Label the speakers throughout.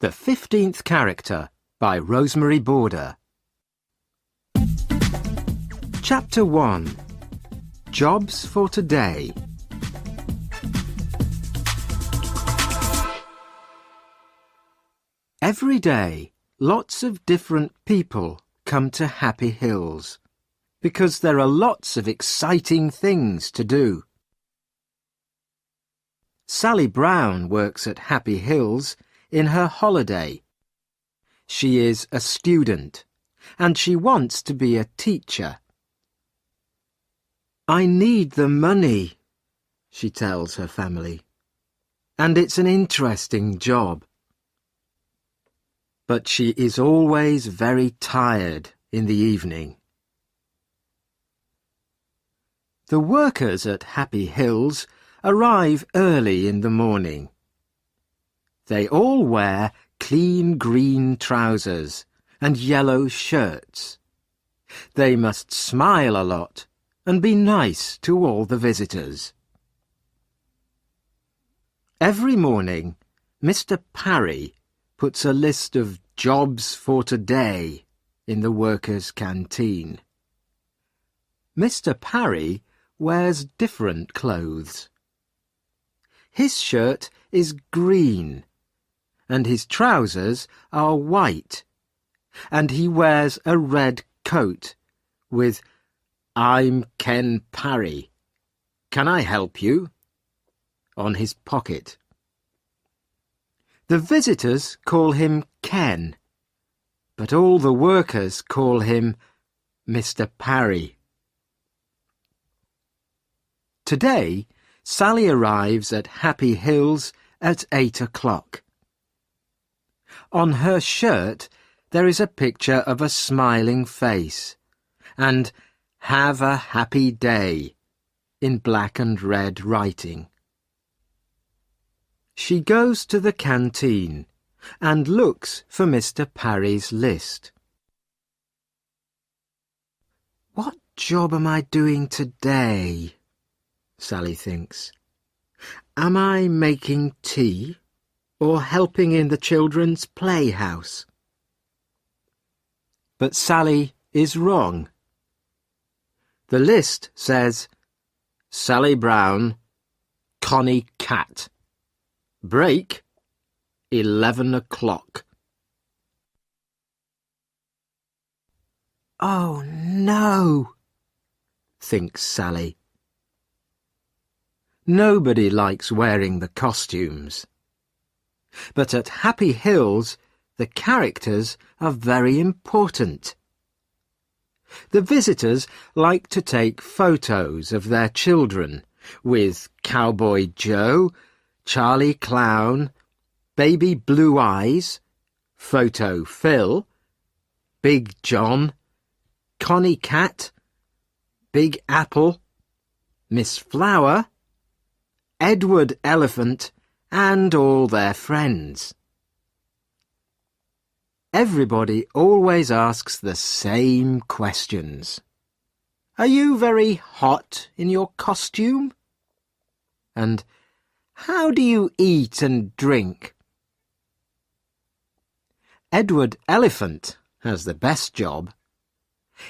Speaker 1: The 15th Character by Rosemary Border. Chapter 1. Jobs for Today. Every day, lots of different people come to Happy Hills because there are lots of exciting things to do. Sally Brown works at Happy Hills in her holiday. She is a student, and she wants to be a teacher. "I need the money," she tells her family, "and it's an interesting job." But she is always very tired in the evening. The workers at Happy Hills arrive early in the morning. They all wear clean green trousers and yellow shirts. They must smile a lot and be nice to all the visitors. Every morning, Mr. Parry puts a list of jobs for today in the workers' canteen. Mr. Parry wears different clothes. His shirt is green, and his trousers are white, and he wears a red coat with "I'm Ken Parry. Can I help you?" on his pocket. The visitors call him Ken, but all the workers call him Mr. Parry. Today, Sally arrives at Happy Hills at 8 o'clock. On her shirt there is a picture of a smiling face and "Have a happy day" in black and red writing. She goes to the canteen and looks for Mr. Parry's list. "What job am I doing today?" Sally thinks. "Am I making tea or helping in the children's playhouse?" But Sally is wrong. The list says Sally Brown, Connie Cat. Break 11 o'clock. "Oh no," thinks Sally. Nobody likes wearing the costumes. But at Happy Hills, the characters are very important. The visitors like to take photos of their children with Cowboy Joe, Charlie Clown, Baby Blue Eyes, Photo Phil, Big John, Connie Cat, Big Apple, Miss Flower, Edward Elephant, and all their friends. Everybody always asks the same questions. "Are you very hot in your costume?" And "How do you eat and drink?" Edward Elephant has the best job.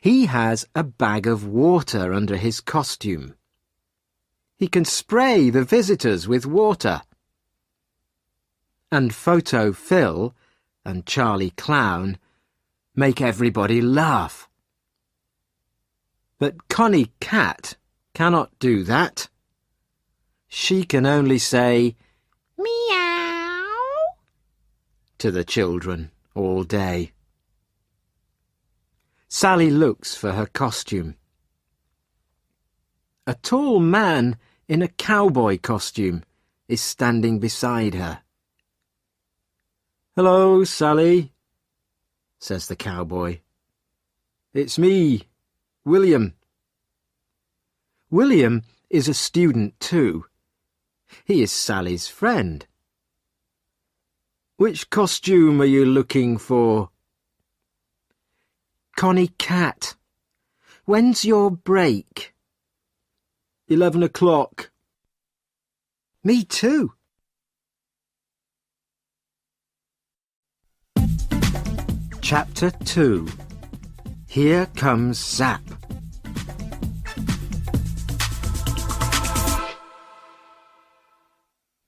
Speaker 1: He has a bag of water under his costume. He can spray the visitors with water. And Photo Phil and Charlie Clown make everybody laugh. But Connie Cat cannot do that. She can only say "meow" to the children all day. Sally looks for her costume. A tall man in a cowboy costume is standing beside her. "Hello, Sally," says the cowboy. "It's me, William." William is a student too. He is Sally's friend. "Which costume are you looking for?" "Connie Cat. When's your break?" 11 o'clock. "Me too." Chapter 2. Here Comes Zapp.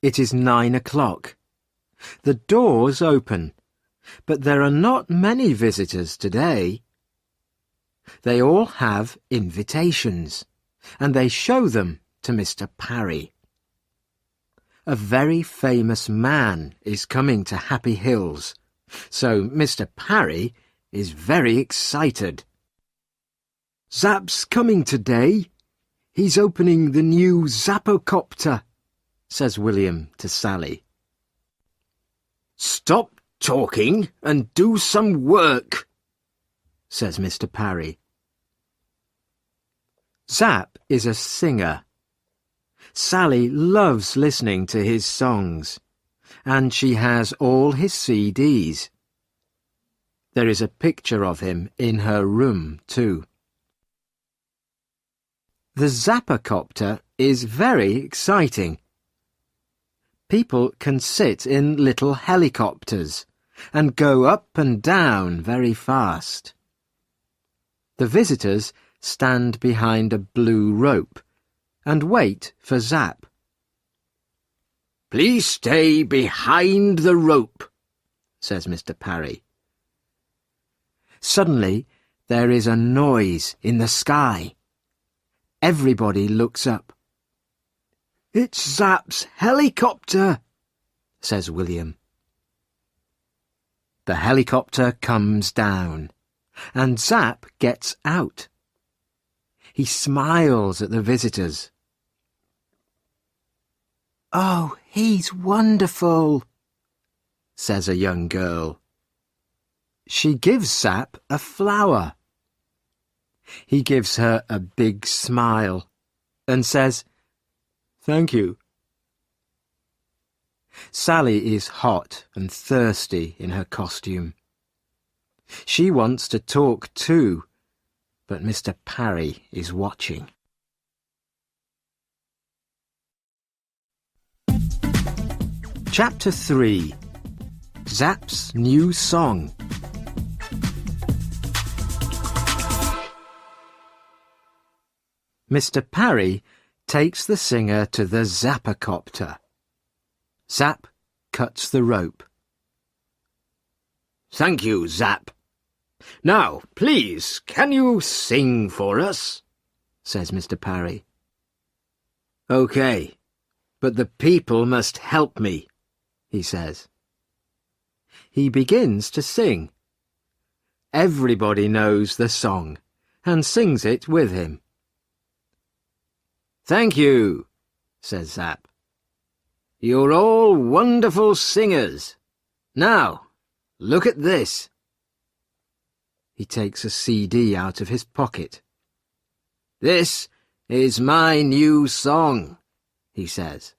Speaker 1: It is 9 o'clock. The doors open, but there are not many visitors today. They all have invitations, and they show them to Mr. Parry. A very famous man is coming to Happy Hills, so Mr. Parry is very excited. "Zapp's coming today. He's opening the new Zappocopter," says William to Sally. "Stop talking and do some work," says Mr. Parry. Zapp is a singer. Sally loves listening to his songs, and she has all his CDs. There is a picture of him in her room, too. The Zappocopter is very exciting. People can sit in little helicopters and go up and down very fast. The visitors stand behind a blue rope and wait for Zapp. "Please stay behind the rope," says Mr. Parry. Suddenly there is a noise in the sky. Everybody looks up. "It's Zapp's helicopter," says William. The helicopter comes down, and Zapp gets out. He smiles at the visitors. "Oh, he's wonderful," says a young girl. She gives Zapp a flower. He gives her a big smile and says, "Thank you." Sally is hot and thirsty in her costume. She wants to talk too, but Mr. Parry is watching. Chapter 3. Zapps New Song. Mr. Parry takes the singer to the Zappocopter. Zapp cuts the rope. "Thank you, Zapp. Now, please, can you sing for us?" says Mr. Parry. "OK, but the people must help me," he says. He begins to sing. Everybody knows the song and sings it with him. "Thank you," says Zapp. "You're all wonderful singers. Now, look at this." He takes a CD out of his pocket. "This is my new song," he says.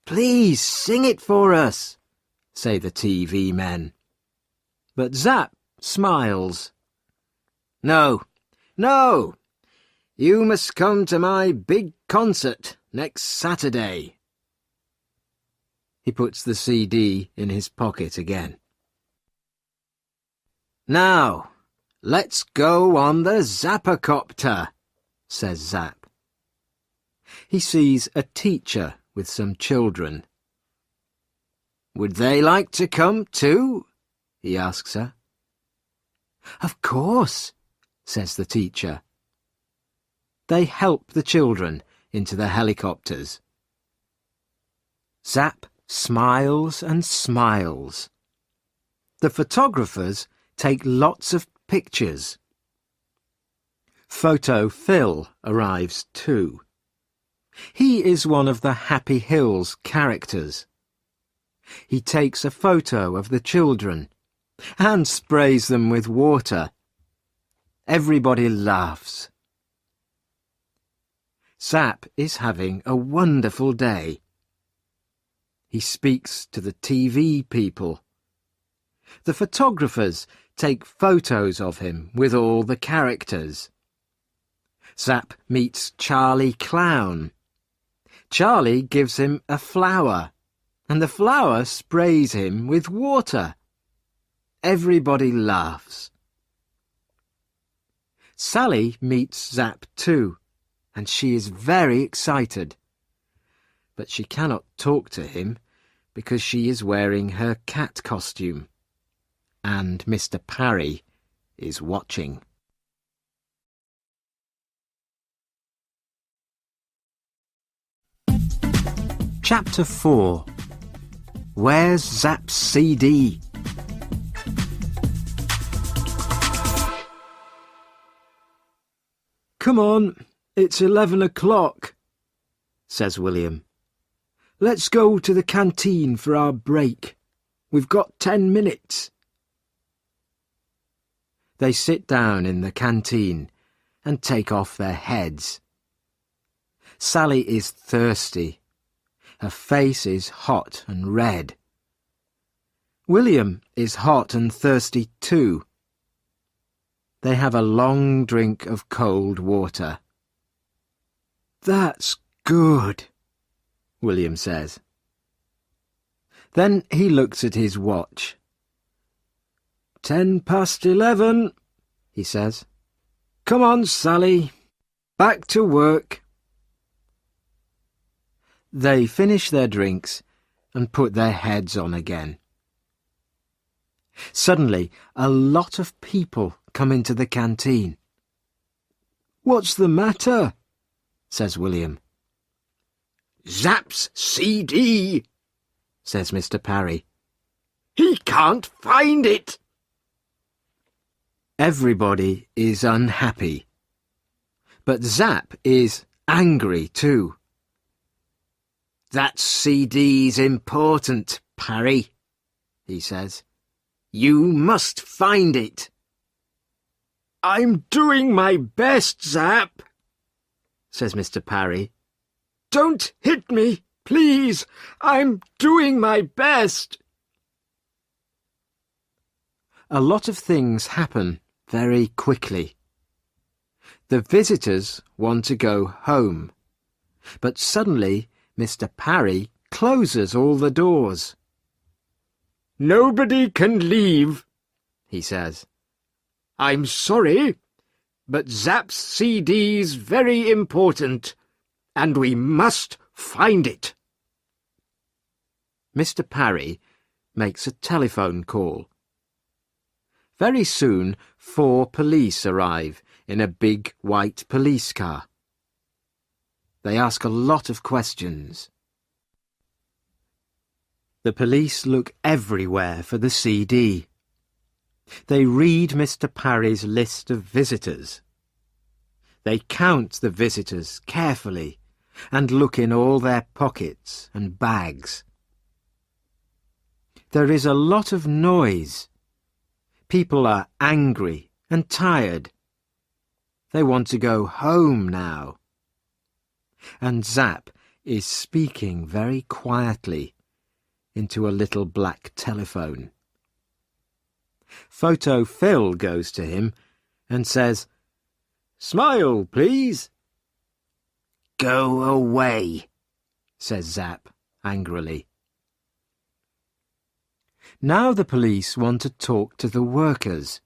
Speaker 1: "Please sing it for us," say the TV men. But Zapp smiles. "No, no, you must come to my big concert next Saturday." He puts the CD in his pocket again. "Now, let's go on the Zappocopter," says Zapp. He sees a teacher with some children. "Would they like to come too?" he asks her. "Of course," says the teacher. They help the children into the helicopters. Zapp smiles and smiles. The photographers take lots of pictures. Photo Phil arrives too. He is one of the Happy Hills characters. He takes a photo of the children and sprays them with water. Everybody laughs. Zapp is having a wonderful day. He speaks to the TV people. The photographers take photos of him with all the characters. Zapp meets Charlie Clown. Charlie gives him a flower, and the flower sprays him with water. everybody laughs. Sally meets Zapp too, and she is very excited. But she cannot talk to him because she is wearing her cat costume, and Mr. Parry is watching. Chapter 4. Where's Zaps CD? Come on, it's 11 o'clock, says William. Let's go to the canteen for our break. We've got 10 minutes. They sit down in the canteen and take off their heads. Sally is thirsty. Her face is hot and red. William is hot and thirsty too. They have a long drink of cold water. That's good, William says. Then he looks at his watch. 11:10, he says. Come on, Sally. Back to work. They finish their drinks and put their heads on again. Suddenly, a lot of people come into the canteen. What's the matter? Says William. Zaps CD, says Mr. Parry. He can't find it. Everybody is unhappy. But Zapp is angry too. That CD's important, Parry, he says. You must find it. I'm doing my best, Zapp, says Mr. Parry. Don't hit me, please. I'm doing my best. A lot of things happen very quickly. The visitors want to go home, but suddenly Mr. Parry closes all the doors. Nobody can leave, he says. I'm sorry, but Zapp's CD's very important, and we must find it. Mr. Parry makes a telephone call. Very soon 4 police arrive in a big white police car. They ask a lot of questions. The police look everywhere for the CD. They read Mr. Parry's list of visitors. They count the visitors carefully and look in all their pockets and bags. There is a lot of noise. People are angry and tired. They want to go home now. And Zapp is speaking very quietly into a little black telephone. Photo Phil goes to him and says, Smile, please. Go away, says Zapp angrily. Now the police want to talk to the workers.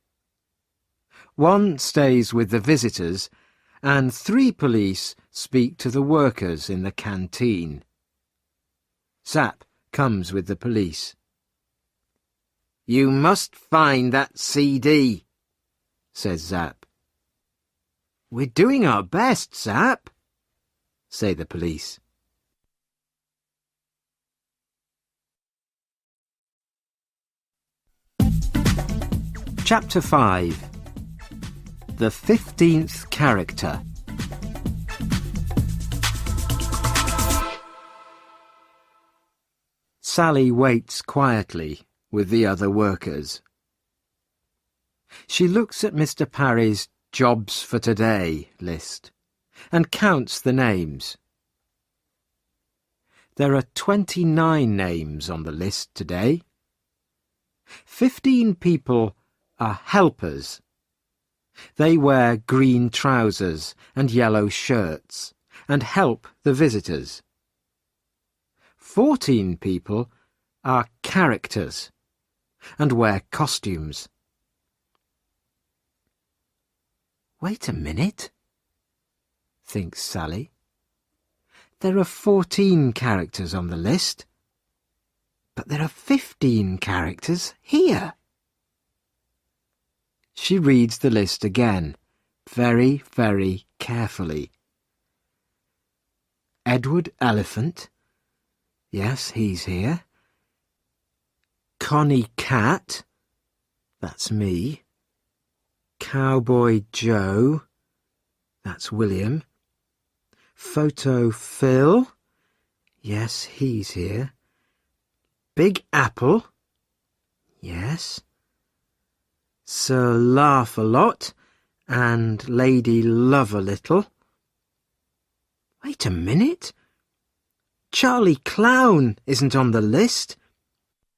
Speaker 1: One stays with the visitors, and 3 police speak to the workers in the canteen. Zapp comes with the police. You must find that CD, says Zapp. We're doing our best, Zapp, say the police. Chapter 5. The 15th Character. Sally waits quietly with the other workers. She looks at Mr. Parry's Jobs for Today list and counts the names. There are 29 names on the list today. 15 people are helpers. They wear green trousers and yellow shirts and help the visitors. 14 people are characters. and wear costumes. Wait a minute, thinks Sally. There are 14 characters on the list, but there are 15 characters here. She reads the list again, very, very carefully. Edward Elephant. Yes, he's here. Connie Cat. That's me. Cowboy Joe. That's William. Photo Phil. Yes, he's here. Big Apple. Yes. Sir Laugh-a-Lot and Lady Love-a-Little. Wait a minute. Charlie Clown isn't on the list,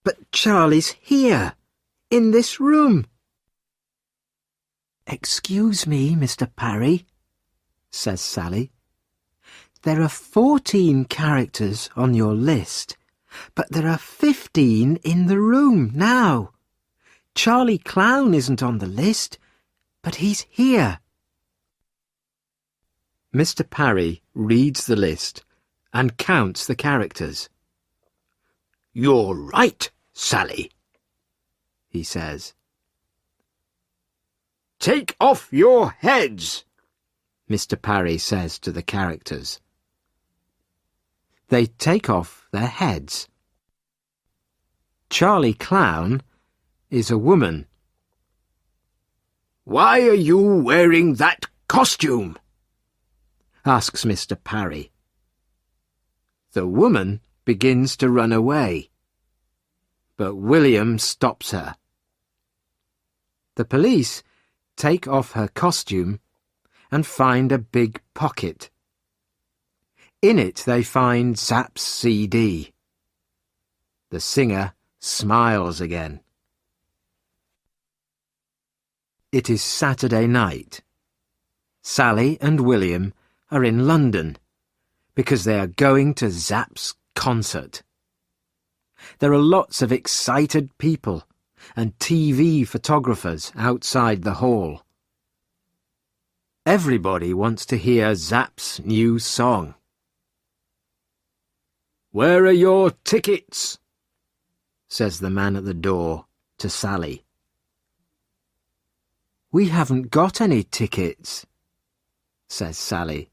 Speaker 1: but Charlie's here, in this room. Excuse me, Mr. Parry, says Sally. There are 14 characters on your list, but there are 15 in the room now. Charlie Clown isn't on the list, but he's here. Mr. Parry reads the list and counts the characters. You're right, Sally, he says. Take off your heads, Mr. Parry says to the characters. They take off their heads. Charlie Clown is a woman. Why are you wearing that costume? Asks Mr. Parry. The woman begins to run away, but William stops her. The police take off her costume and find a big pocket. In it they find Zaps CD. The singer smiles again. It is Saturday night. Sally and William are in London because they are going to Zapp's concert. There are lots of excited people and TV photographers outside the hall. Everybody wants to hear Zapp's new song. Where are your tickets? Says the man at the door to Sally. We haven't got any tickets, says Sally.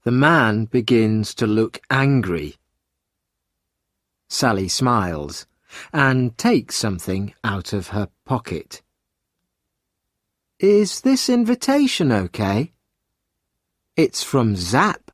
Speaker 1: The man begins to look angry. Sally smiles and takes something out of her pocket. Is this invitation okay? It's from Zapp.